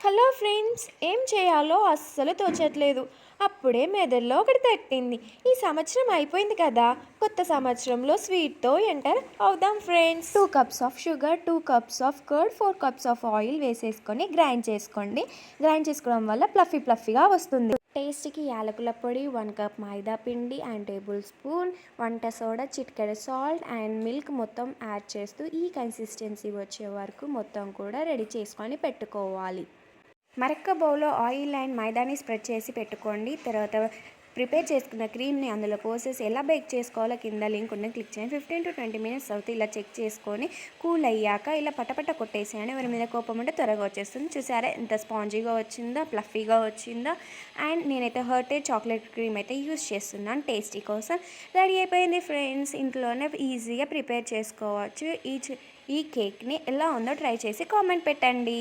Hello friends, ఏం చేయాలో అస్సలు తోచట్లేదు. అప్పుడే మెదడులో ఒకటి తట్టింది. ఈ సంవత్సరం అయిపోయింది కదా, కొత్త సంవత్సరంలో స్వీట్తో ఎంటర్ అవుదాం friends. 2 cups of sugar, 2 cups of curd, 4 cups of oil వేసేసుకొని గ్రైండ్ చేసుకోండి. గ్రైండ్ చేసుకోవడం వల్ల ఫ్లఫీగా వస్తుంది. టేస్ట్కి యాలకుల పొడి, 1 కప్ మైదా పిండి అండ్ టేబుల్ స్పూన్ వంట సోడా, చిటికెడు సాల్ట్ అండ్ మిల్క్ మొత్తం యాడ్ చేస్తూ ఈ కన్సిస్టెన్సీ వచ్చే వరకు మొత్తం కూడా రెడీ చేసుకొని పెట్టుకోవాలి. మరొక బౌల్లో ఆయిల్ అండ్ మైదాని స్ప్రెడ్ చేసి పెట్టుకోండి. తర్వాత ప్రిపేర్ చేసుకున్న క్రీమ్ని అందులో పోసేసి ఎలా బేక్ చేసుకోవాలో కింద లింక్ ఉన్న క్లిక్ చేయండి. 15 to 20 minutes అవుతుంది. ఇలా చెక్ చేసుకొని కూల్ అయ్యాక ఇలా పటపట కొట్టేసేయండి. ఎవరి మీద కోపం ఉంటే త్వరగా వచ్చేస్తుంది. చూసారా ఎంత స్పాంజీగా వచ్చిందో, ఫ్లఫీగా వచ్చిందో. అండ్ నేనైతే హర్టెడ్ చాక్లెట్ క్రీమ్ అయితే యూస్ చేస్తున్నాను టేస్టీ కోసం. రెడీ అయిపోయింది ఫ్రెండ్స్. ఇంట్లోనే ఈజీగా ప్రిపేర్ చేసుకోవచ్చు. ఈ కేక్ని ఎలా ఉందో ట్రై చేసి కామెంట్ పెట్టండి.